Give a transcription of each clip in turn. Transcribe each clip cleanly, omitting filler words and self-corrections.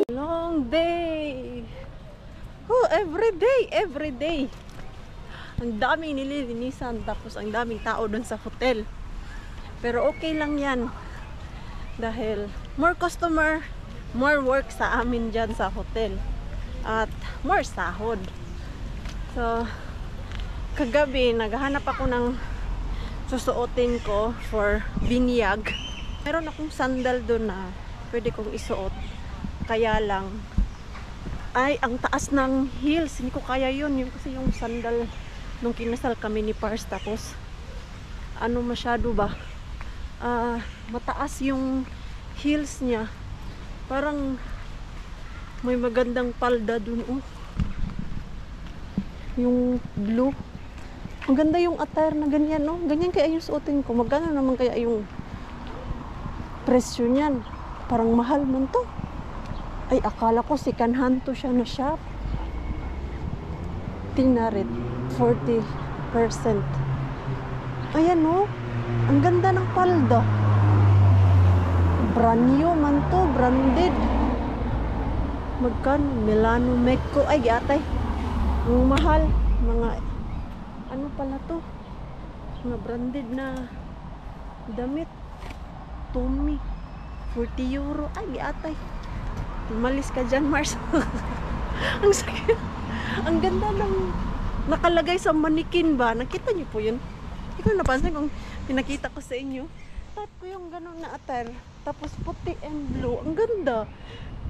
Long day. Oh, every day. Ang daming nililinisan, tapos ang daming tao doon sa hotel. Pero okay lang yan. Dahil more customer, more work sa amin dyan sa hotel. At more sahod. So, kagabi, naghahanap ako ng susuotin ko for binyag. Meron akong sandal doon na pwede kong isuot. Kaya lang, ay, ang taas ng heels. Hindi ko kaya yun. Yung kasi yung sandal nung kinasal kami ni Pars. Tapos, ano masyado ba? Mataas yung heels niya. Parang may magandang palda dun. Oh. Yung blue. Ang ganda yung attire na ganyan, no? Ganyan kaya yung suotin ko. Magkano naman kaya yung presyo niyan? Parang mahal man to. Ay, akala ko second hand to siya na shop. Tingnan rin. 40%. Ayan, no? Ang ganda ng palda. Brand new man to. Branded. Magkano? Milano Meco. Ay, atay. Ang mahal. Mga, ano pala to? Mga branded na damit. Tommy. 40 euro. Ay, atay. Umalis ka dyan, Mars. Ang sakit. Ang ganda ng nakalagay sa manikin ba? Nakita niyo po yun? Hindi ko napansin kung pinakita ko sa inyo. Type ko yung ganun na attire. Tapos puti and blue. Ang ganda.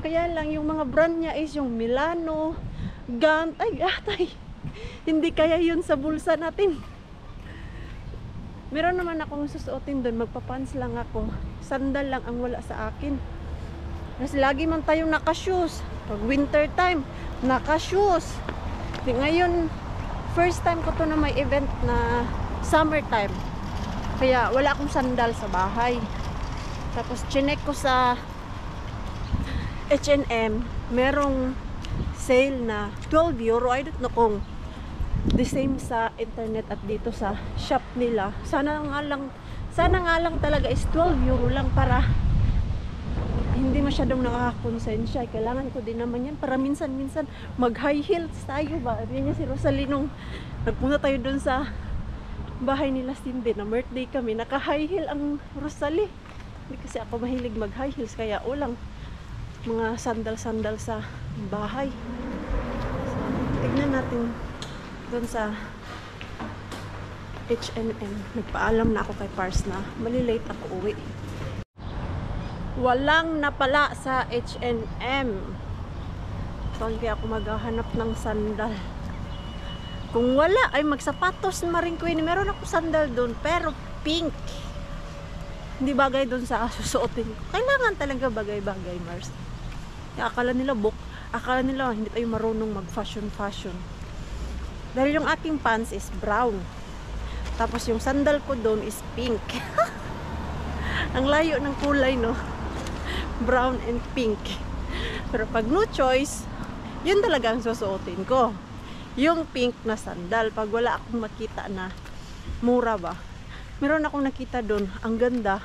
Kaya lang yung mga brand niya is yung Milano, Gant. Ay, atay. Hindi kaya yun sa bulsa natin. Meron naman akong susuotin doon. Magpapants lang ako. Sandal lang ang wala sa akin. Kasi lagi man tayong naka-shoes. Pag winter time, naka-shoes. Ngayon, first time ko to na may event na summertime. Kaya wala akong sandal sa bahay. Tapos chinek ko sa H&M. Merong sale na 12 euro. I don't know kung the same sa internet at dito sa shop nila. Sana nga lang talaga is 12 euro lang para hindi masyadong nakakakonsensya. Kailangan ko din naman yan para minsan-minsan mag-high heels tayo ba? Yan niya si Rosalie nung nagpunta tayo dun sa bahay nila Cindy na birthday kami. Naka-high heel ang Rosalie. Hindi kasi ako mahilig mag-high heels kaya ulang mga sandal-sandal sa bahay. So, tignan natin dun sa H&M. Nagpaalam na ako kay Pars na malilate ako uwi. Walang napala sa H&M. So, hindi ako maghahanap ng sandal. Kung wala, ay magsapatos na rin ko yun. Meron ako sandal doon, pero pink. Hindi bagay doon sa susuotin ko. Kailangan talaga bagay-bagay, Mars. Akala nila hindi tayo marunong mag-fashion. Dahil yung aking pants is brown. Tapos yung sandal ko doon is pink. Ang layo ng kulay, no? Brown and pink. Pero pag no choice, yun talaga ang susuotin ko. Yung pink na sandal. Pag wala akong makita na mura ba. Meron akong nakita doon. Ang ganda.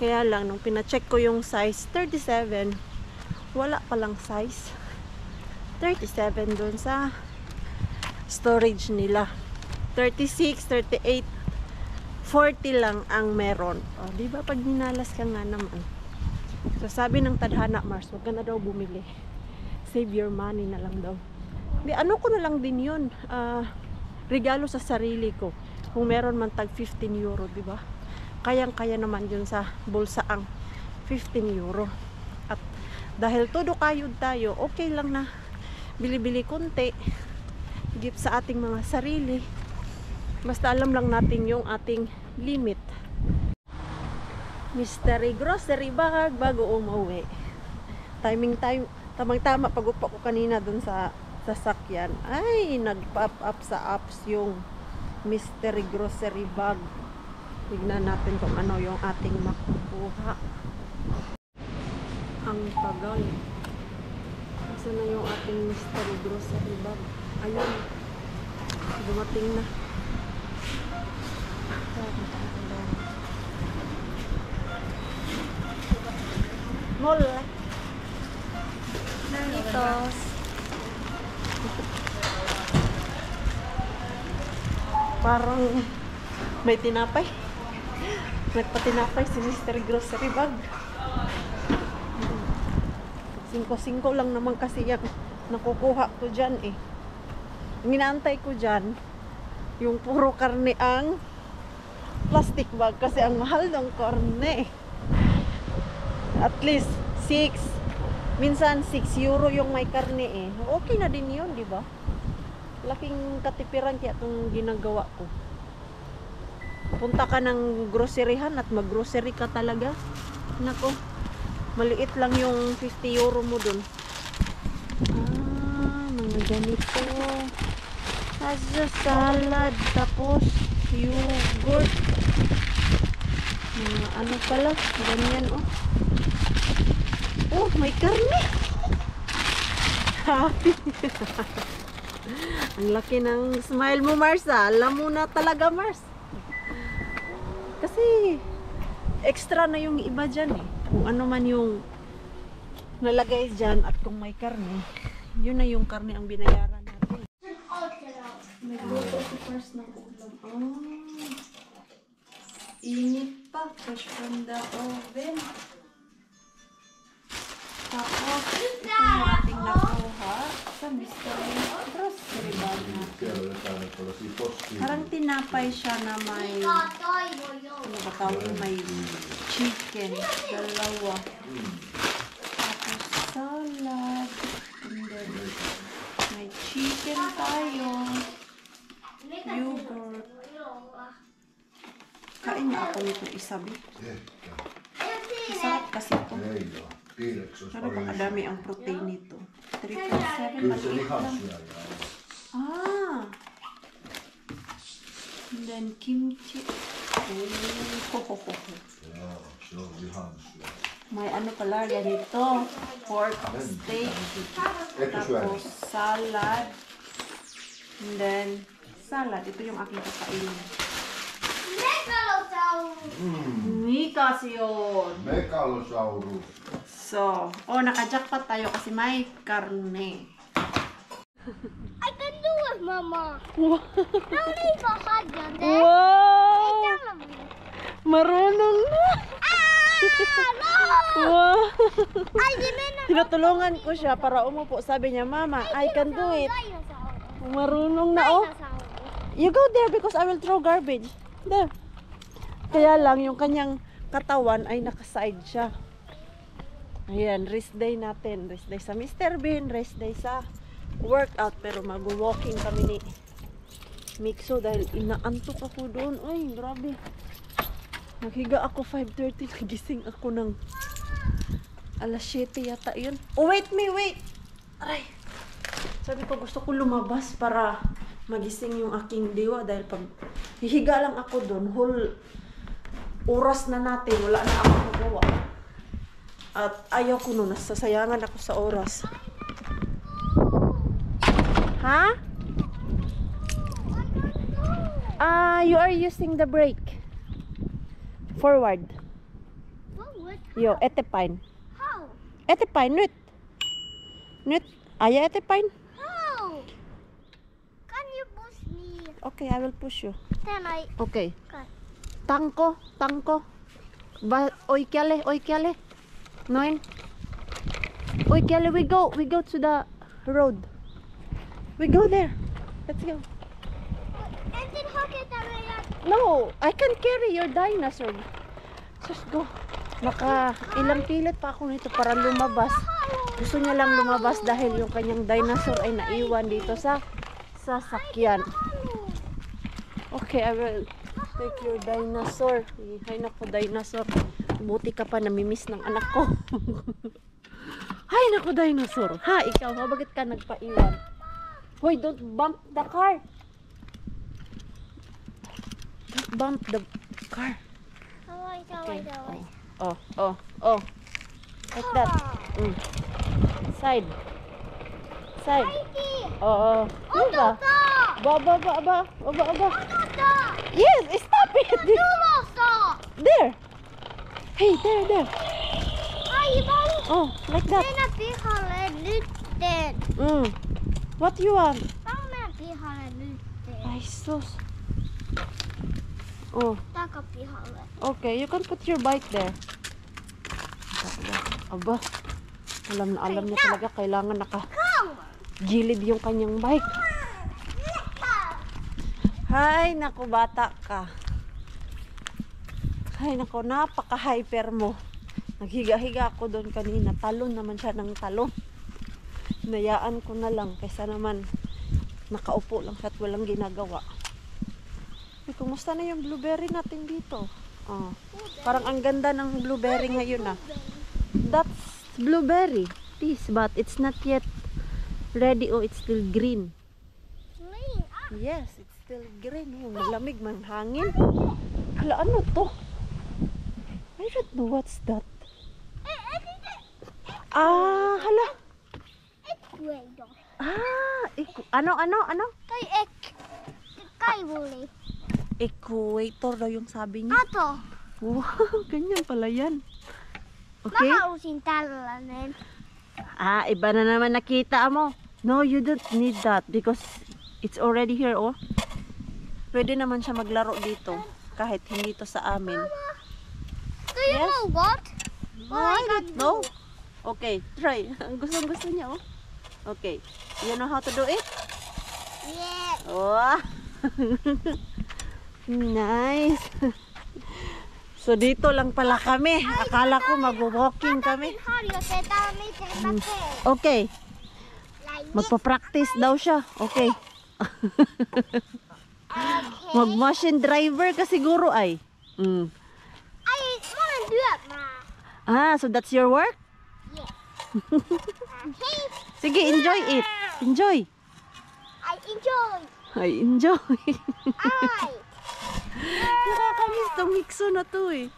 Kaya lang, nung pina-check ko yung size 37, wala palang size 37 doon sa storage nila. 36, 38, 40 lang ang meron. O, diba pag minalas ka nga naman. So, sabi ng tadhana, Mars, huwag ka na daw bumili. Save your money na lang daw. Di, ano ko na lang din yun. Regalo sa sarili ko. Kung meron man tag 15 euro, diba? Kayang-kaya naman yun sa bulsa ang 15 euro. At dahil todo kayod tayo, okay lang na bili-bili konti. Gift sa ating mga sarili. Basta alam lang natin yung ating limit. Mystery grocery bag bago umuwi. Tamang-tama pag-upa ko kanina dun sa sasakyan. Ay, nag-pop up sa apps yung mystery grocery bag. Tignan natin kung ano yung ating makukuha. Ang tagal. Saan na yung ating mystery grocery bag? Ayun. Dumating na. hall. Doritos. Parang may tinapay. Nagpatinapay si Mr. Grocery Bag. 5-5 lang naman kasi yung nakukuha ko dyan eh. Ang inaantay ko dyan, yung puro karne ang plastic bag kasi ang mahal ng karne. At least 6. Minsan 6 euro yung may karne eh. Okay na din yun, di ba? Laking katipiran kaya itong ginagawa ko. Punta ka ng groceryhan at mag-grocery ka talaga. Nako, maliit lang yung 50 euro mo dun. Mga ganito. Asa salad, tapos yogurt. Mga ano pala, ganyan oh. Oh, may karne. Happy. Ang laki ng smile mo, Mars. Alam mo na talaga, Mars. Kasi extra na yung iba dyan eh. Kung ano man yung nalagay dyan at kung may karne, yun na yung karne ang binayaran natin. Nagluto si Mars ng ulam. Init pa. Fresh from the oven. Tapos, ito yung ating nakuha sa Mr. Grocery Bag natin. Parang tinapay siya na may, ano ba tawag, may chicken, dalawa. Tapos salad. And then, may chicken tayo. Yogurt. Kain na ako nito isabi. Masarap kasi ito. Pero pakadami ang protein nito. 3.7 maliit lang. And then kimchi. May ano pala ganito. Pork steak. Tapos salad. And then salad. Ito yung aking kakainin. Mikas yun. Megalosaurus. So, naka-jackpot tayo kasi may karne. I can do it, Mama. Wow! Don't leave a hug on there. Wow! Marunong na! No! Wow! I didn't. Tinutulungan ko siya para umupo. Sabi niya, Mama, I can do it. Marunong na oh. You go there because I will throw garbage. There. Kaya lang, yung kanyang katawan ay nakaside siya. Ayan, rest day natin. Rest day sa Mr. Bean, rest day sa workout. Pero mag-walking kami ni Mikso dahil inaantok ako doon. Ay, grabe. Naghiga ako 5:30. Nagising ako ng alas 7 yata yun. Oh, wait. Aray. Sabi ko gusto ko lumabas para magising yung aking diwa dahil pag hihiga lang ako doon, whole oras na natin, wala na ako magawa. At ayaw ko nun, nasasayangan ako sa oras. Ha? You are using the brake. Forward. Yo, etepine. How? Etepine, nut. Nut. Aya etepine. How? Can you push me? Okay, I will push you. Then I Okay. cut. Tangko. Oikele. Noin. Oikele, we go to the road. We go there. Let's go. And then how can I? No, I can carry your dinosaur. Just go. Ilang pilit pa ako nito para lumabas. Gusto niya lang lumabas dahil yung kanyang dinosaur ay naiwan dito sa sasakyan. Okay, I will take your dinosaur. Ay nako, dinosaur. Buti ka pa, namimiss ng anak ko. Ay nako, dinosaur. Ha, ikaw, bakit ka nagpaiwan? Hoy, don't bump the car. Don't bump the car. Okay. Oh. Like that. Side. Oo. Diba? Baba. Yes, stop it. There. Hey, there. Ay, ibang Oh, like that. Minä pihalle nytten. What you want? Mennä pihalle nytten. Ay, sus. Oh, Takapihalle. okay. You can put your bike there. Aba. Alam niya talaga kailangan naka-gilid yung kanyang bike. Hay, naku, bata ka. Hay, naku, napaka-hyper mo. Naghiga-higa ako doon kanina. Talon naman siya ng talon. Hinayaan ko na lang kaysa naman nakaupo lang siya at walang ginagawa. Ay, kumusta na yung blueberry natin dito? Oh, parang ang ganda ng blueberry ngayon ah. That's blueberry. This, but it's not yet ready. Oh, it's still green. Green. Yes, it's still green. Oh, malamig man hangin. Hala, ano to? I don't know what's that. Ah, hala. Ecuador. Ano? Kay buli. Equator daw yung sabi niya. Ato. Wow, ganyan pala yan. Okay? Makausin talanen. Ah, iba na naman nakita mo. No, you don't need that because it's already here, oh. Pwede naman siya maglaro dito kahit hindi to sa amin. Do you Yes. know what? No, I don't know. Okay, try. Ang gusto niya, oh. Okay. You know how to do it? Yes. Wow. Nice. So dito lang pala kami. Akala ko mag-walking kami. Okay. Magpa-practice daw siya. Okay. Mag-machine driver ka siguro ay. I wanna do it, ma. Ah, so that's your work? Yes. Sige, enjoy it. Enjoy. I enjoy. Ay, enjoy. I. Nakakamiss tong Hikso na to eh.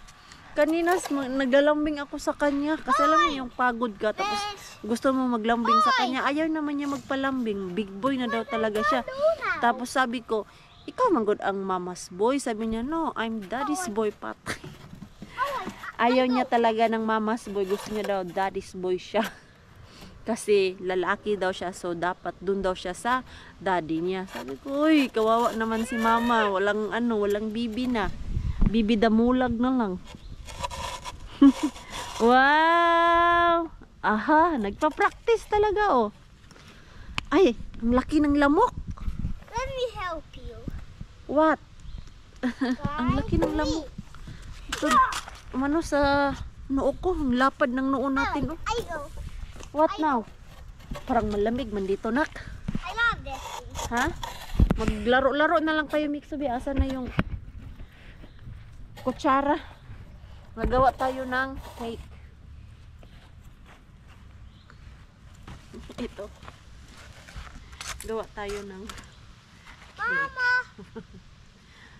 Kanina naglalambing ako sa kanya kasi alam niyo yung pagod ka tapos gusto mo maglambing sa kanya. Ayaw naman niya magpalambing. Big boy na daw talaga siya. Tapos sabi ko, ikaw manggod ang mama's boy. Sabi niya, no, I'm daddy's boy, patay. Ayaw niya talaga ng mama's boy. Gusto niya daw daddy's boy siya. Kasi lalaki daw siya, so dapat dun daw siya sa daddy niya. Sabi ko, uy, kawawa naman si mama. Walang bibi na. Bibi damulag na lang. Wow! Aha, nagpa-practice talaga, oh. Ay, ang laki ng lamok. Let me help you. What? Ang laki ng lamok. Ito, ano sa noo ko, ang lapad ng noo natin, oh. I go. What now? Parang malamig man dito, nak. I love this. Ha? Maglaro-laro na lang kayo, Mixubi. Asa na yung kutsara? Nagawa tayo ng cake. Ito. Gawa tayo ng Mama.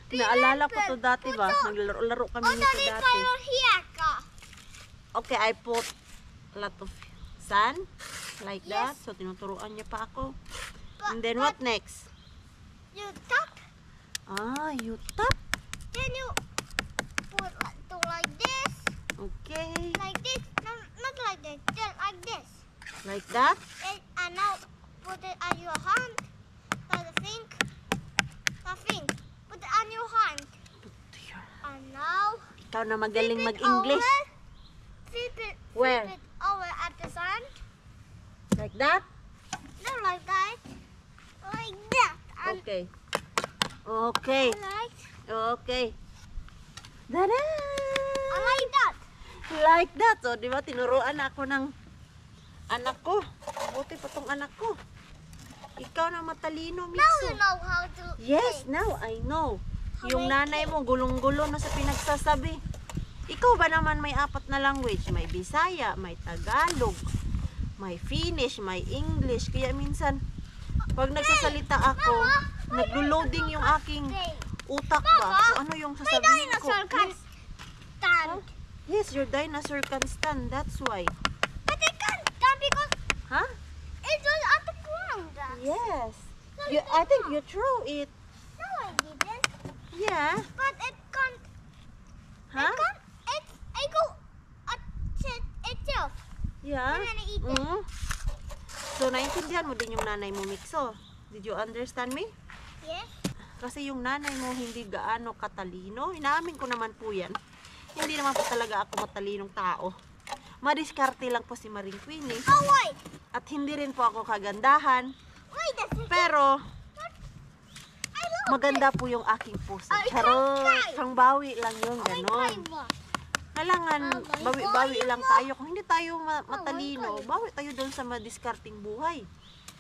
naalala ko to dati ba? Naglaro-laro kami nito dati. Here ka. Okay, I put a lot of sand like that. So, tinuturuan niya pa ako. And then, what next? You tap. Ah, you tap. Then you put like this. Okay. Like this. No, not like this. Just like this. Like that. And now put it on your hand. Like the thing. The thing. Put it on your hand. And now Ikaw na magaling flip it mag-English. over. Flip it. Where? Flip it over at the sand. Like that? Not like that. Like that. And Okay. Okay. like. Okay. Tada! And like that. Like that. So, di ba, tinuruan ako ng anak ko. Buti pa tong anak ko. Ikaw na matalino, Now Mitsu. you know how to. Yes, sing. now I know. How Yung I nanay mo, gulong-gulo na sa pinagsasabi. Ikaw ba naman may 4 na language? May Bisaya, may Tagalog, may Finnish, may English. Kaya minsan, pag nagsasalita ako, naglo-loading yung aking utak ba? Kung ano yung My sasabihin ko. dinosaur can stand. Yes, your dinosaur can stand. That's why. But it can't stand because Huh? it was at the ground. Yes. I think you throw it. No, I didn't. Yeah. But it can't. Huh? It can't. It go at itself. Yeah. I'm gonna eat it. Mm. So, naintindihan mo din yung nanay mo, Mixo. Did you understand me? Yes. Kasi yung nanay mo hindi gaano katalino. Inaamin ko naman po yan. Hindi naman po talaga ako matalinong tao. Madiskarte lang po si Maring Queenie. Oh, wait. At hindi rin po ako kagandahan. Wait, that's it. Pero, I love maganda po yung aking puso. Ay, Charot! kangkay! Pangbawi lang yun, it. ganon. Kailangan Oh my bawi-bawi God, lang you tayo. Kung hindi tayo my matalino, God. bawi tayo doon sa madiskarting buhay.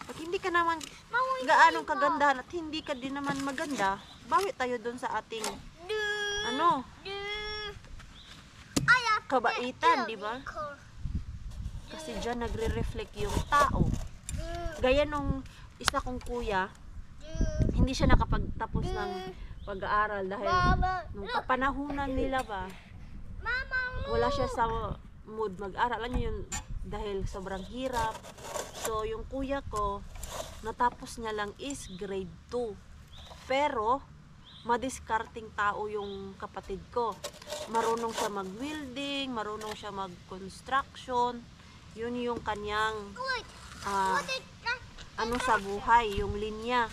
Pag hindi ka naman Mama, gaanong kagandahan at hindi ka din naman maganda, bawi tayo doon sa ating ano, kabaitan, di ba? Kasi dyan nagre-reflect yung tao. Gaya nung isa kong kuya, hindi siya nakapagtapos ng pag-aaral dahil Mama, nung kapanahunan nila ba, Mama, wala siya sa mood mag-aral. Alam niyo yun, dahil sobrang hirap. So, yung kuya ko, natapos niya lang is grade 2. Pero, madiskarting tao yung kapatid ko. Marunong siya mag-welding, marunong siya mag-construction. Yun yung kanyang Wait, ah, what is that? ano sa buhay, yung linya.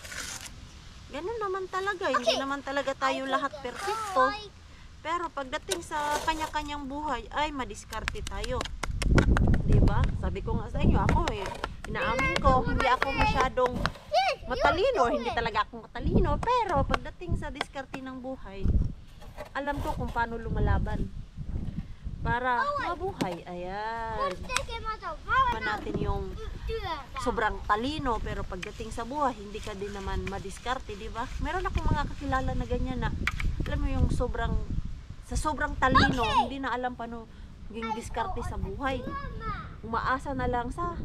Ganun naman talaga. Hindi Okay. naman talaga tayo lahat perfecto. Pero pagdating sa kanya-kanyang buhay, ay madiskarte tayo. 'Di ba? Sabi ko nga sa inyo, ako inaamin ko, hindi ako masyadong matalino, hindi talaga ako matalino, pero pagdating sa diskarte ng buhay, alam ko kung paano lumalaban para mabuhay. Ayan. Pa natin yung sobrang talino, pero pagdating sa buhay, hindi ka din naman madiskarte, di ba? Meron akong mga kakilala na ganyan na, alam mo yung sobrang talino, hindi na alam paano maging diskarte sa buhay. Umaasa na lang sa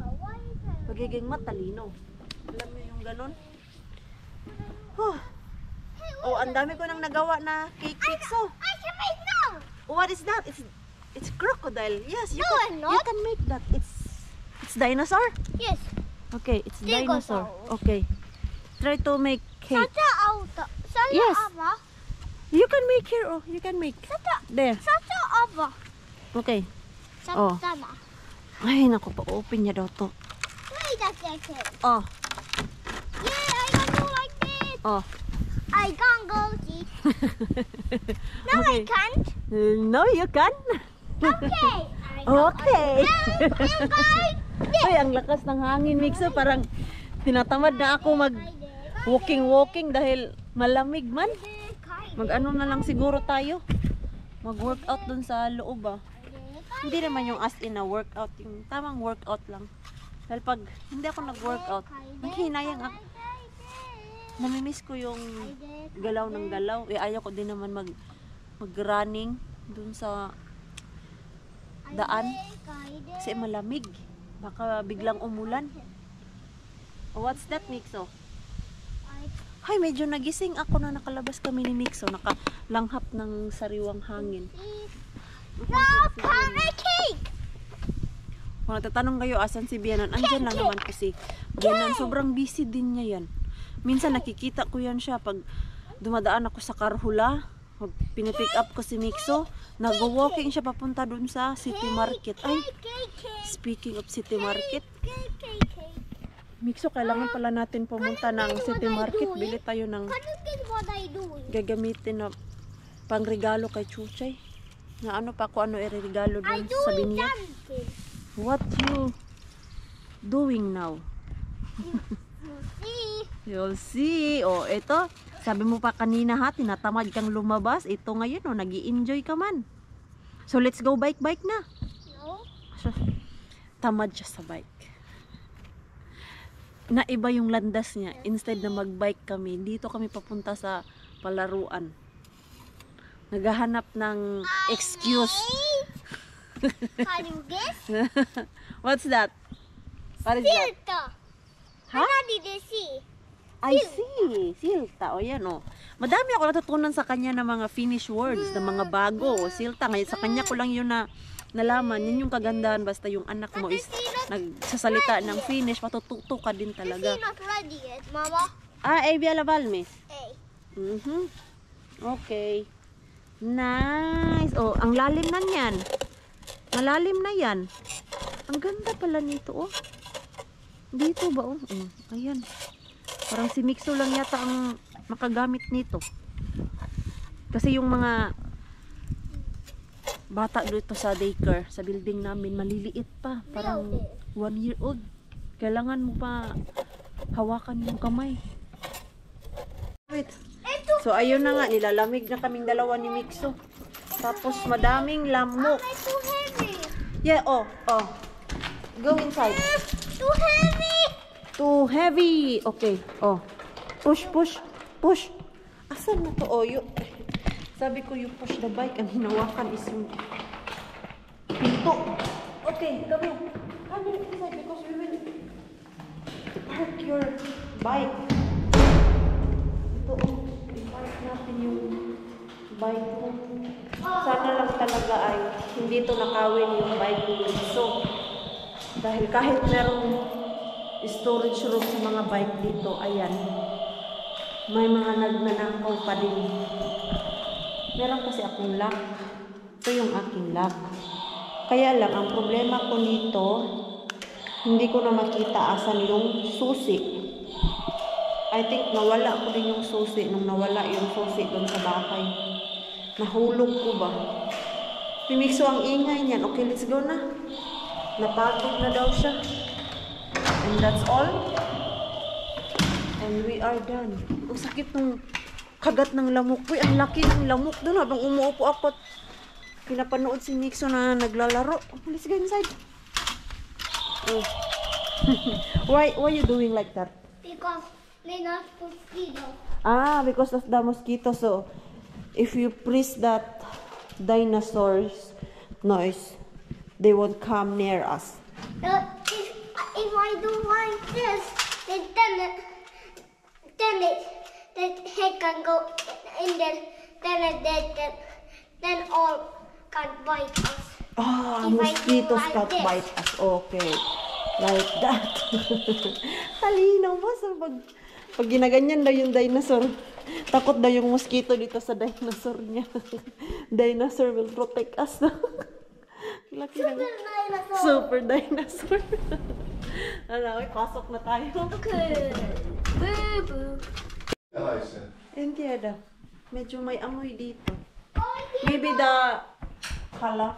pagiging matalino. Alam mo yung ganun? Huh. Oh, ang dami ko nang nagawa na cake. So, I can make now. what is that? It's crocodile. Yes, you No, can I'm not. you can make that. It's dinosaur. Yes. Okay, it's dinosaur. Dinosaur. Okay. Try to make cake. Sata auto. Sata Yes. ava. You can make here. Oh, you can make. There. Sata ava. Okay. Oh. Sata ma. Ay, naku, pa-open niya daw to. Wait, that's it. Oh, Yeah, I can do like this. oh. I can't go see. No, I Okay. can't. No, you can. Okay. Okay. You guys. Ay, ang lakas ng hangin, Mixo. Parang tinatamad na ako walking dahil malamig man. Mag-ano na lang siguro tayo. Mag-workout dun sa loob ah. Hindi naman yung as in na workout, yung tamang workout lang. Dahil pag hindi ako nag-workout, nanghihinayang ako. Namimiss ko yung galaw ng galaw. Ayaw ko din naman mag-running dun sa daan. Kasi malamig. Baka biglang umulan. Oh, what's that, Mixo? Ay, medyo nagising ako na nakalabas kami ni Mixo. Nakalanghap ng sariwang hangin. No, panic cake. Kung natatanong kayo, asan si Bianan? Andyan lang naman kasi. Bianan, sobrang busy din niya yan. Minsan nakikita ko yan siya pag dumadaan ako sa Karhula. Pag pinipick up ko si Mixo, nag-walking siya papunta dun sa City Market. Ay, speaking of City Market, Mixo, kailangan pala natin pumunta ng City Market. Bili tayo ng Can you guess what I doing? gagamitin na pangregalo kay Chuchay. Na ano pa kung ano iregalo I dun sa doing binyag. something. What you doing now? See? You'll see. O, ito. Sabi mo pa kanina ha, tinatamad kang lumabas. Ito ngayon, o, nag-i-enjoy ka man. So, let's go bike-bike na. No. Tamad siya sa bike. Naiba yung landas niya. Instead na mag-bike kami, dito kami papunta sa palaruan. Naghahanap ng excuse. Can you guess? What's that? What is that? Silta. Ha? How did you see? I see. Silta. O yan o. Madami ako natutunan sa kanya ng mga Finnish words, ng mga bago. O, Silta. Ngayon sa kanya ko lang yun na nalaman. Yan yung kagandahan. Basta yung anak mo is nagsasalita ng Finnish, matututo ka din talaga. She's not ready yet, Mama. Ah, Evia Valmis. Hey. Okay. Nice. Oh, ang lalim na yan. Malalim na yan. Ang ganda pala nito, oh. Dito ba, oh? Ayan. Parang si Mixo lang yata ang makagamit nito. Kasi yung mga bata dito sa daycare, sa building namin, maliliit pa. Parang 1 year old. Kailangan mo pa hawakan yung kamay. Wait. So, ayun na nga. Nilalamig na kaming dalawa ni Mixo. Tapos, madaming lamok. It's too heavy. Yeah, oh. Go inside. Too heavy. Too heavy. Okay. Oh. Push. Asan na to? Oh, sabi ko yung push the bike. Ang hinawakan is yung pinto. Okay, come here. Come here inside because we will park your bike. Ito, oh. I-park natin yung bike mo. Sana lang talaga ay hindi to nakawin yung bike ni So, dahil kahit merong storage room sa mga bike dito, ayan, may mga nagnanakaw pa din. Meron kasi akong lock. Ito yung aking lock. Kaya lang, ang problema ko nito, hindi ko na makita asan yung susi. I think nawala ko din yung susi nung nawala yung susi doon sa bahay. Nahulog ko ba? Pimikso ang ingay niyan. Okay, let's go na. Napagod na daw siya. And that's all. And we are done. Ang sakit ng kagat ng lamok. Uy, ang laki ng lamok doon. Habang umuupo ako at pinapanood si Mixo na naglalaro. Let's go inside. Oh. Why you doing like that? Because they're not mosquito. Because of the mosquito. So, if you press that dinosaur's noise, they won't come near us. If I do like this, then the head can go in there, then all can bite us. Mosquitoes like can't this. bite us. Okay. Like that. Talinaw mo sa pag ginaganyan daw yung dinosaur. Takot daw yung mosquito dito sa dinosaur niya. Dinosaur will protect us. Laki na. Super dinosaur. Pasok na tayo. Okay. Boo boo. Hindi ada. Medyo may amoy dito. Maybe the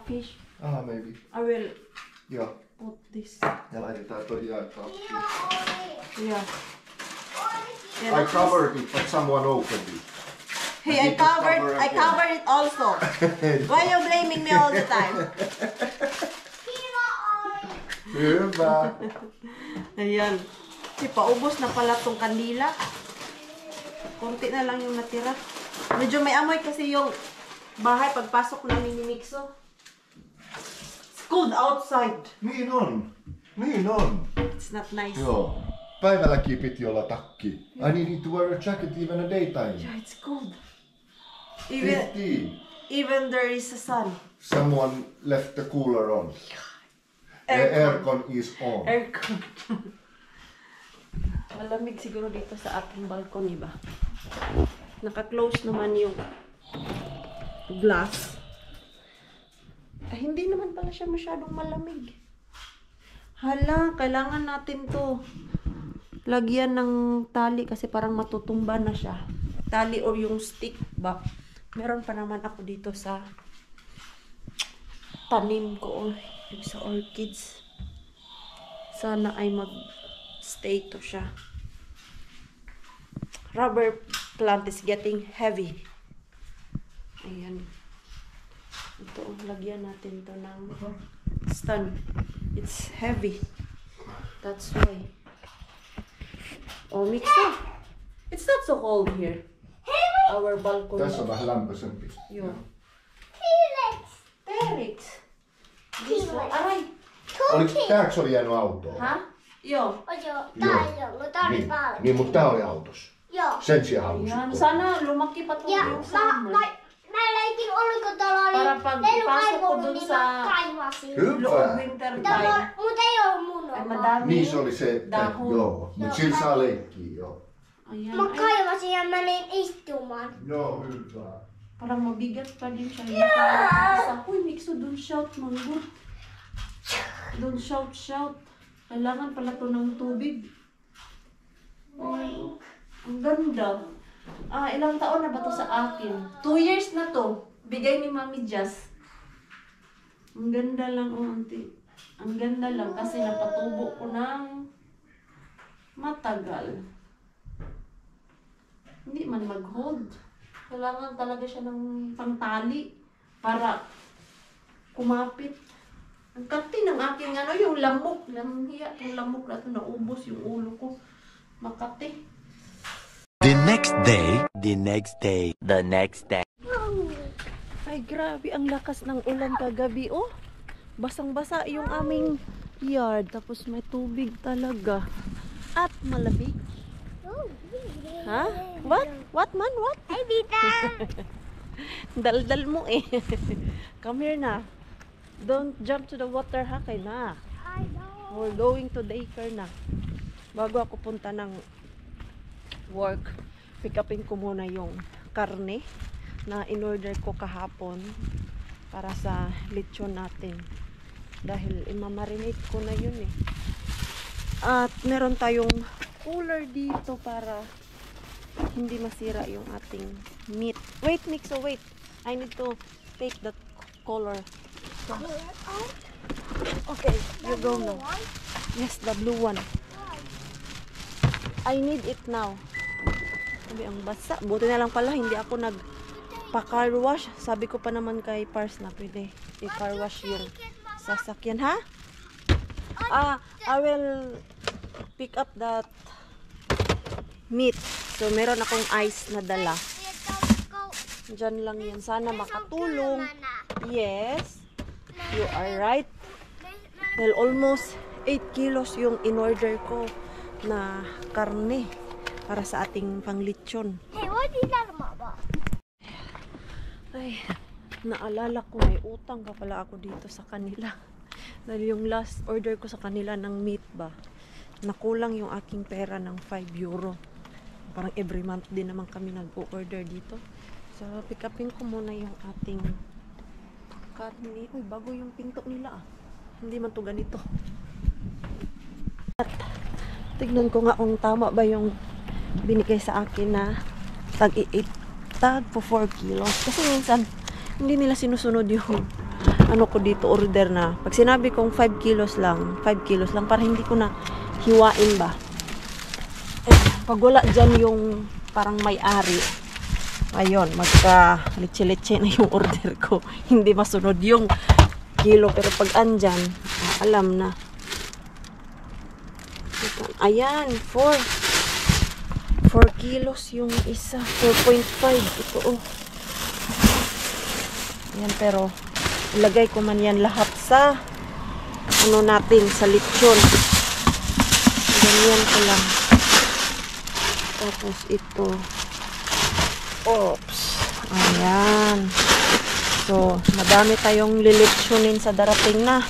fish. Maybe. I will Joo. put this. Ja laitetaan toi jaetaan. Yeah. I covered it, but someone opened it. Hey, I covered it also. Why you blaming me all the time? Hyvä. Ayan. Paubos na pala tong kandila. Konti na lang yung natira. Medyo may amoy kasi yung bahay pagpasok namin ni Mixo. It's cold outside. Niin on. Niin on. It's not nice. Joo. Päivälläkin piti olla takki. I need to wear a jacket even a daytime. Yeah, it's cold. 15. Even there is a sun. Someone left the cooler on. The aircon is on. Aircon. Malamig siguro dito sa ating balcony ba? Naka-close naman yung glass. Hindi naman pala siya masyadong malamig. Hala, kailangan natin to lagyan ng tali kasi parang matutumba na siya. Tali or yung stick ba? Meron pa naman ako dito sa tanim ko or sa orchids. Sana ay mag-stay to siya. Rubber plant is getting heavy. Ayan. Ito, lagyan natin to ng stand. It's heavy. That's why. Oh, Mixo. It's not so cold here. Our balcony. Tässä on vähän lämpöisempi. Joo. T-Rex. T-Rex. Arai. Tääks oli jäänyt autoon? Ha? Joo. Niin, mutta tää oli autossa. Joo. Sen sijaan halusin. Ayan. Sana lumaki pa to Ja yung summer. mä leikin oliko Para pag pasok ko dun niin sa- mä kaivasin. Loob Hyvä. winter Täällä time. on, mut ei oo mun Ay, oma. madami. Niin se oli se, että Dahon. joo. Mut sillä saa leikkiä, joo. Ayan. Mä Ay, kaivasin ja menin istumaan. Joo, hyvä. parang mabigat pa din siya. Isa, uy, Mixo, don't shout, manggo. Don't shout. Kailangan pala to ng tubig. Ay, ang ganda. Ilang taon na ba to sa akin? 2 years na to. Bigay ni Mami Jazz. Ang ganda lang, auntie. Ang ganda lang kasi napatubo ko ng matagal. Hindi man mag-hold. Kailangan talaga siya ng pangtali para kumapit. Ang kati ng aking yung lamok. Yung lamok na ito, naubos yung ulo ko. Makati. The next day. Ay, grabe. Ang lakas ng ulan kagabi, oh. Basang-basa yung aming yard. Tapos may tubig talaga. At malamig. Ha? What? What, man? What? Hey, Bita! Daldal mo eh. Come here na. Don't jump to the water, ha? Kay na. I know. We're going to daycare na. Bago ako punta ng work, pick upin ko muna yung karne na in-order ko kahapon para sa lechon natin. Dahil imamarinate ko na yun eh. At meron tayong cooler dito para hindi masira yung ating meat. Wait, Mixo, wait. I need to take that color. Okay, you go now. Yes, the blue one. I need it now. Sabi, ang basa. Buti na lang pala, hindi ako nagpa-car wash. Sabi ko pa naman kay Pars na pwede i-car wash yung sasakyan, ha? I will pick up that meat. So, meron akong ice na dala. Diyan lang yan. Sana makatulong. Yes. You are right. Well, almost 8 kilos yung in-order ko na karne para sa ating panglitsyon. Hey, what is that, Mama? Ay, naalala ko may utang pa pala ako dito sa kanila. Dahil yung last order ko sa kanila ng meat ba, nakulang yung aking pera ng 5 euro. Parang every month din naman kami nag-order dito. So, pick upin ko muna yung ating karne. Uy, bago yung pinto nila ah. Hindi man to ganito. At tignan ko nga kung tama ba yung binigay sa akin na tag po 4 kilos. Kasi minsan, hindi nila sinusunod yung ano ko dito order na. Pag sinabi kong 5 kilos lang para hindi ko na hiwain ba. Pag wala dyan yung parang may-ari, ayun, magka leche-leche na yung order ko. Hindi masunod yung kilo. Pero pag andyan, alam na. Ayan, 4 kilos yung isa. 4.5. Ito, oh. Ayan, pero ilagay ko man yan lahat sa ano natin, sa lechon. Ganyan ko lang. Tapos ito. Oops. Ayan. So, madami tayong lilitsyonin sa darating na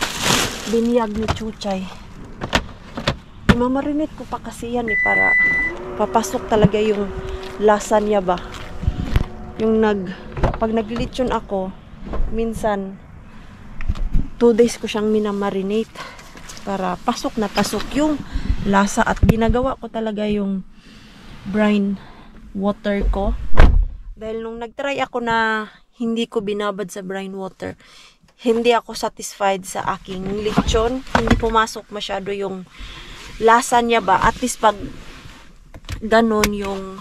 binyag ni Chuchay. Imamarinate ko pa kasi yan para papasok talaga yung lasa niya ba. Yung pag naglilitsyon ako, minsan 2 days ko siyang minamarinate para pasok na pasok yung lasa. At ginagawa ko talaga yung brine water ko. Dahil nung nagtry ako na hindi ko binabad sa brine water, hindi ako satisfied sa aking lechon. Hindi pumasok masyado yung lasa niya ba. At least pag ganon yung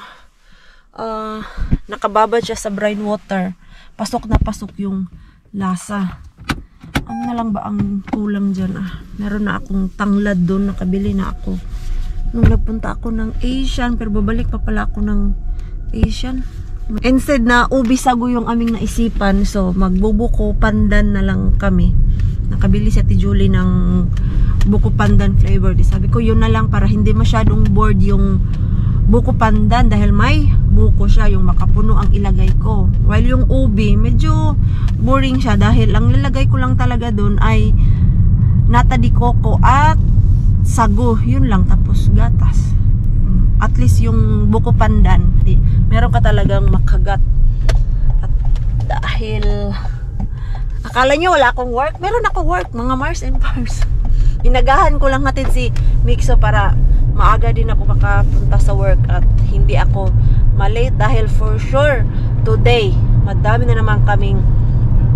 nakababad siya sa brine water, pasok na pasok yung lasa. Ano na lang ba ang kulang dyan meron na akong tanglad doon, nakabili na ako nung nagpunta ako ng Asian, pero babalik pa pala ako ng Asian. Instead na ubi sago yung aming naisipan, so magbubuko pandan na lang kami. Nakabili si Ate Julie ng buko pandan flavor. Di sabi ko yun na lang para hindi masyadong bored yung buko pandan, dahil may buko siya, yung makapuno ang ilagay ko. While yung ubi medyo boring siya dahil ang lalagay ko lang talaga doon ay nata de coco at sago, yun lang, tapos gatas. At least yung buko pandan, meron ka talagang makagat. At dahil akala nyo wala akong work, meron akong work, mga Mars and Pars. Inagahan ko lang natin si Mixo para maaga din ako makapunta sa work at hindi ako malate dahil for sure today madami na naman kaming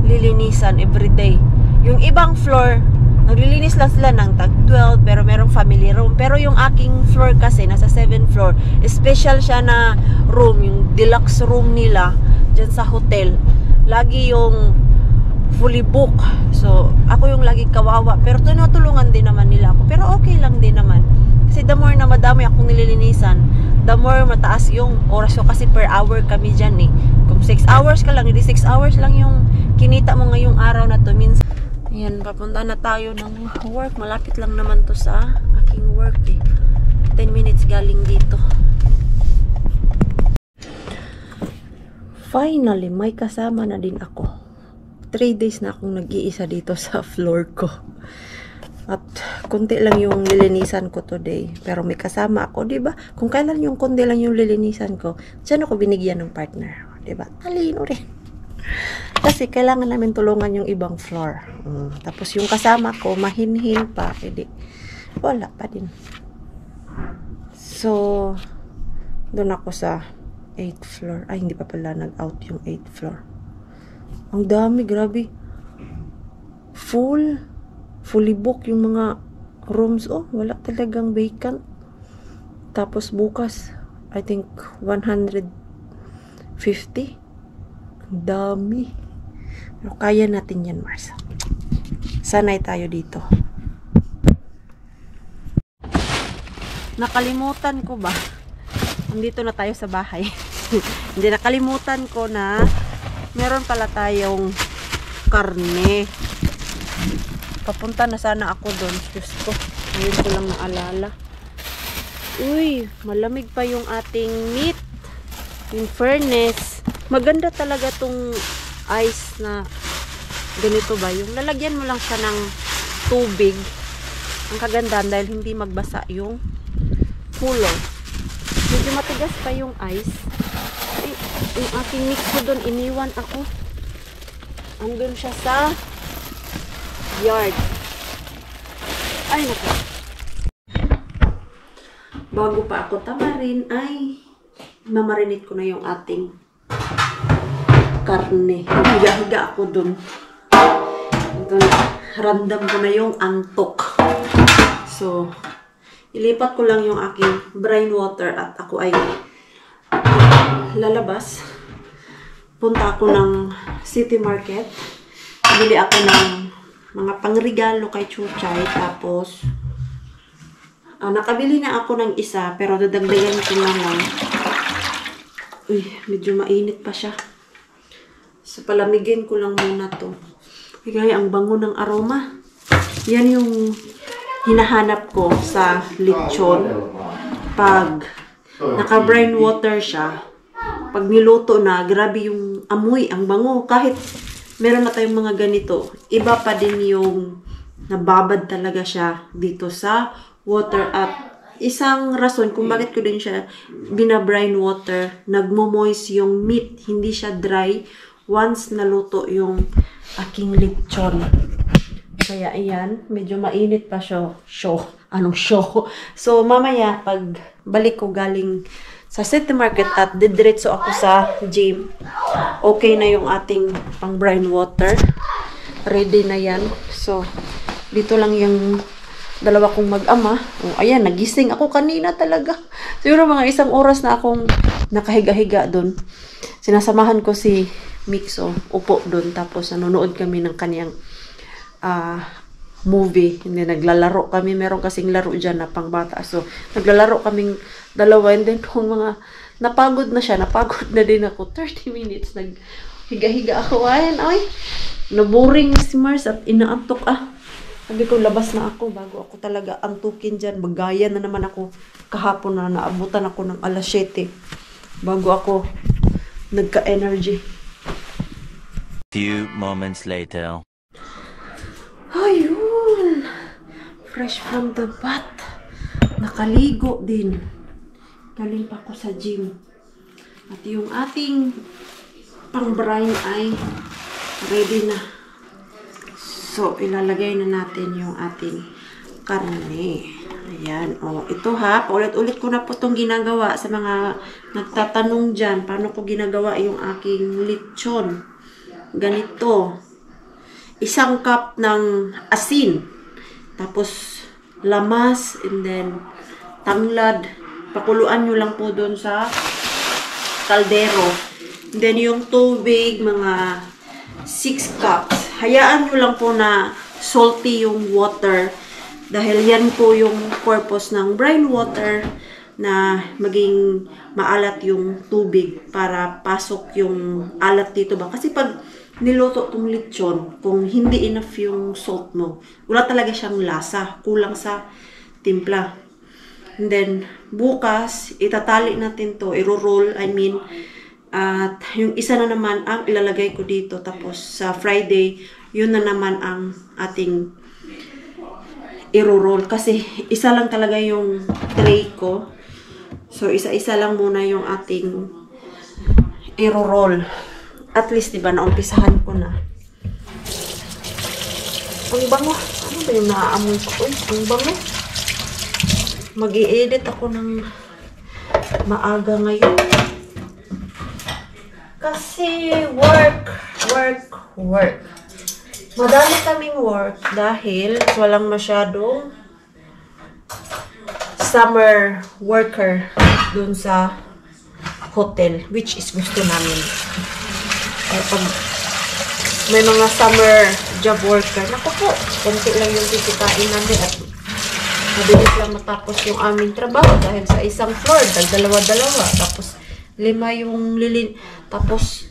lilinisan everyday. Yung ibang floor naglilinis lang sila ng tag 12 pero merong family room. Pero yung aking floor kasi nasa 7th floor, special siya na room, yung deluxe room nila dyan sa hotel. Lagi yung fully book. So, ako yung lagi kawawa. Pero tinutulungan din naman nila ako. Pero okay lang din naman. Kasi the more na madami akong nililinisan, the more mataas yung oras ko. Kasi per hour kami dyan eh. Kung 6 hours ka lang, hindi 6 hours lang yung kinita mo ngayong araw na to. Minsan, ayan, papunta na tayo ng work. Malapit lang naman to sa aking work eh. 10 minutes galing dito. Finally, may kasama na din ako. 3 days na akong nag-iisa dito sa floor ko. At konti lang yung lilinisan ko today. Pero may kasama ako, diba? Kung kailan yung konti lang yung lilinisan ko, dyan ako binigyan ng partner. Diba? Talino rin. Kasi kailangan namin tulungan yung ibang floor. Tapos yung kasama ko, mahinhin pa. Edi, wala pa din. So, doon ako sa 8th floor. Ay, hindi pa pala nag-out yung 8th floor. Ang dami, grabe. Fully book yung mga rooms. Oh, wala talagang vacant. Tapos bukas, I think 150. Ang dami. Pero kaya natin yan, Mars. Sanay tayo dito. Nakalimutan ko ba? Nandito na tayo sa bahay. Hindi, nakalimutan ko na meron pala tayong karne. Papunta na sana ako doon. Diyos ko. Ngayon ko lang naalala. Uy, malamig pa yung ating meat. In fairness, maganda talaga tong ice na ganito ba. Yung lalagyan mo lang siya ng tubig. Ang kagandahan dahil hindi magbasa yung pulo. Medyo matigas pa yung ice. Ay, yung aking mix ko doon, iniwan ako. Andun siya sa yard. Ay, naku. Bago pa ako tamarin, ay mamarinate ko na yung ating karne. Higa-higa ako dun. Ito, random ko na yung antok. So, ilipat ko lang yung aking brine water at ako ay lalabas. Punta ako ng City Market. Bili ako ng mga pangregalo kay Chuchay. Tapos, nakabili na ako ng isa, pero dadagdagan ko lang. Uy, medyo mainit pa siya. So, palamigin ko lang muna to. Kaya ang bango ng aroma. Yan yung hinahanap ko sa lechon. Pag naka-brine water siya, pag niluto na, grabe yung amoy, ang bango. Kahit meron na tayong mga ganito, iba pa din yung nababad talaga siya dito sa water. At isang rason kung bakit ko din siya bina-brine water, nagmo-moist yung meat, hindi siya dry once naluto yung aking lechon. Kaya ayan, medyo mainit pa siya. Anong show? So mamaya pag balik ko galing sa City Market at didiretso ako sa gym, okay na yung ating pang brine water. Ready na yan. So dito lang yung dalawa kong mag-ama. Oh, ayan, nagising ako kanina talaga. Siguro mga 1 oras na akong nakahiga-higa doon. Sinasamahan ko si Mixo, upo doon. Tapos nanonood kami ng kaniyang movie. Hindi, naglalaro kami. Meron kasing laro dyan na pangbata. So, naglalaro kaming dalawa. And then, kung mga napagod na siya, napagod na din ako. 30 minutes, naghiga-higa ako. Ayan, ay, naboring si Mars at inaantok Sabi ko, labas na ako bago ako talaga antukin dyan. Bagaya na naman ako kahapon na naabutan ako ng alas 7. Bago ako nagka-energy. Few moments later. Ayun! Fresh from the bath. Nakaligo din. Galing pa ako sa gym. At yung ating pang-brine ay ready na. So, ilalagay na natin yung ating karne. Ayan, oh. Ito ha, paulit-ulit ko na po itong ginagawa sa mga nagtatanong dyan. Paano ko ginagawa yung aking lechon? Ganito. 1 cup ng asin. Tapos, lamas, and then, tanglad. Pakuluan nyo lang po doon sa kaldero. And then, yung tubig, mga 6 cups. Hayaan nyo lang po na salty yung water. Dahil yan po yung purpose ng brine water na maging maalat yung tubig para pasok yung alat dito ba. Kasi pag niluto itong lechon, kung hindi enough yung salt mo, wala talaga siyang lasa. Kulang sa timpla. And then, bukas, itatali natin to, iro-roll, at yung isa na naman ang ilalagay ko dito. Tapos sa Friday, yun na naman ang ating iro-roll. Kasi isa lang talaga yung tray ko. So, isa-isa lang muna yung ating iro-roll. At least, diba, naumpisahan ko na. Ang bango. Ano ba yung naaamoy ko? Uy, ang bango. Mag-i-edit ako ng maaga ngayon. Kasi work. Madami kaming work dahil walang masyadong summer worker dun sa hotel, which is gusto namin. Kaya pag may mga summer job worker, naku po, konti lang yung tititain namin at mabilis lang matapos yung aming trabaho dahil sa isang floor, dalawa-dalawa, tapos 5 yung tapos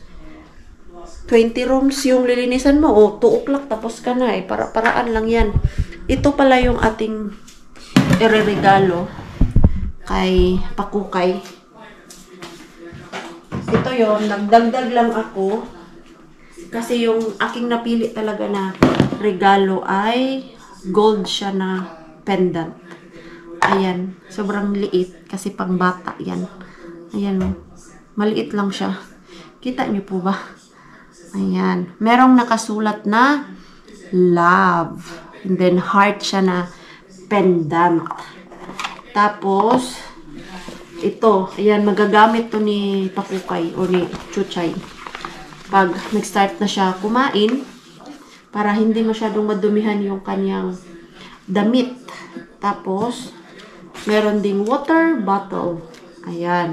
20 rooms yung lilinisan mo, o 2 o'clock tapos ka na, para-paraan lang yan. Ito pala yung ating ireregalo kay Pakukay. Ito yon, nagdagdag lang ako kasi yung aking napili talaga na regalo ay gold siya na pendant. Ayan, sobrang liit kasi pang bata yan. Ayan, maliit lang siya. Kita niyo po ba? Ayan. Merong nakasulat na love. And then heart siya na pendant. Tapos, ito. Ayan, magagamit to ni Pakukay o ni Chuchay. Pag nag-start na siya kumain, para hindi masyadong madumihan yung kanyang damit. Tapos, meron ding water bottle. Ayan.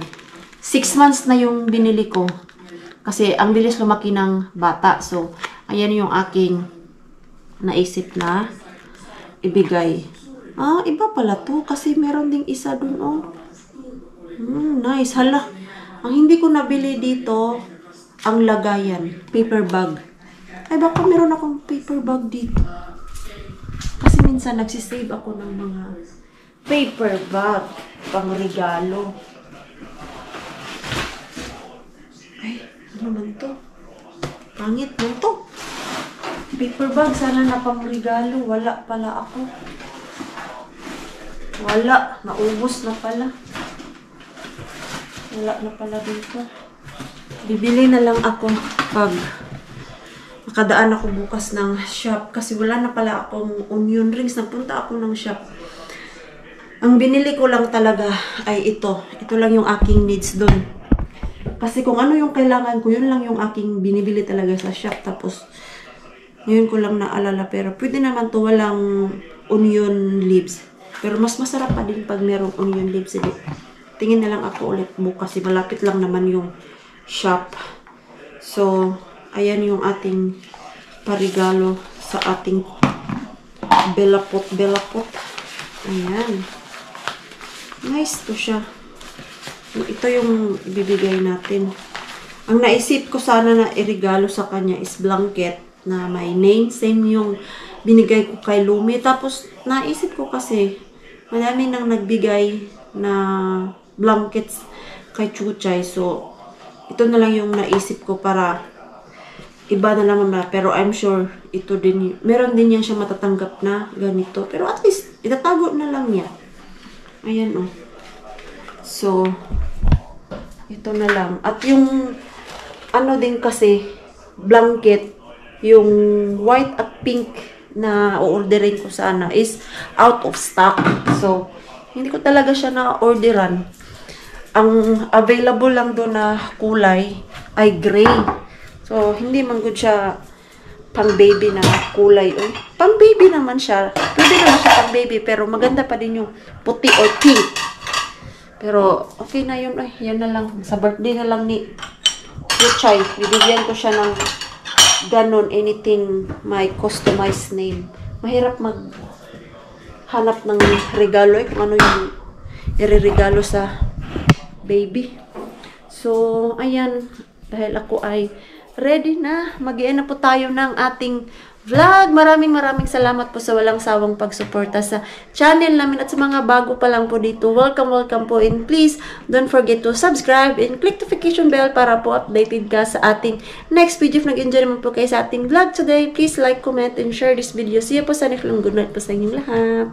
6 months na yung binili ko. Kasi ang bilis lumaki ng bata. So, ayan yung aking naisip na ibigay. Ah, iba pala to. Kasi meron ding isa dun, oh. Nice. Hala. Ang hindi ko nabili dito, ang lagayan. Paper bag. Ay, baka meron akong paper bag dito. Kasi minsan nagsisave ako ng mga paper bag. Pang regalo. Ay, ano man to? Pangit man to. Paper bag, sana na pang regalo. Wala pala ako. Wala. Naubos na pala. Wala na pala dito. Bibili na lang ako pag makadaan ako bukas ng shop. Kasi wala na pala akong onion rings. Napunta ako ng shop. Ang binili ko lang talaga ay ito. Ito lang yung aking needs doon. Kasi kung ano yung kailangan ko, yun lang yung aking binibili talaga sa shop. Tapos, ngayon ko lang naalala. Pero pwede naman to walang onion leaves. Pero mas masarap pa din pag merong onion leaves. Tingin na lang ako ulit bukas. Kasi malapit lang naman yung shop. So, ayan yung ating parigalo sa ating belapot. Ayan. Nice to siya. Ito yung bibigay natin. Ang naisip ko sana na irigalo sa kanya is blanket na may name. Same yung binigay ko kay Lumi. Tapos, naisip ko kasi madami nang nagbigay na blankets kay Chuchay. So, ito na lang yung naisip ko para iba na lang naman. Pero I'm sure ito din. Meron din yan siya matatanggap na ganito. Pero at least, itatago na lang niya. Ayan, oh. So, ito na lang. At yung, ano din kasi, blanket, yung white at pink na orderin ko sana is out of stock. So, hindi ko talaga siya na-orderan. Ang available lang doon na kulay ay gray. So, hindi man good siya pang baby na kulay. Pang baby naman siya. Pwede naman siya pang baby, pero maganda pa din yung puti or pink. Pero, okay na yun. Ay, yan na lang. Sa birthday na lang ni Yuchay. Bibigyan ko siya ng ganon, anything may customized name. Mahirap maghanap ng regalo kung ano yung ireregalo sa baby. So, ayan. Dahil ako ay ready na. Mag-i-end na po tayo ng ating vlog. Maraming salamat po sa walang sawang pagsuporta sa channel namin at sa mga bago pa lang po dito. Welcome po, and please don't forget to subscribe and click notification bell para po updated ka sa ating next video. If nag-enjoy naman po kayo sa ating vlog today, please like, comment, and share this video. See you po sa next vlog. Good night po sa inyong lahat.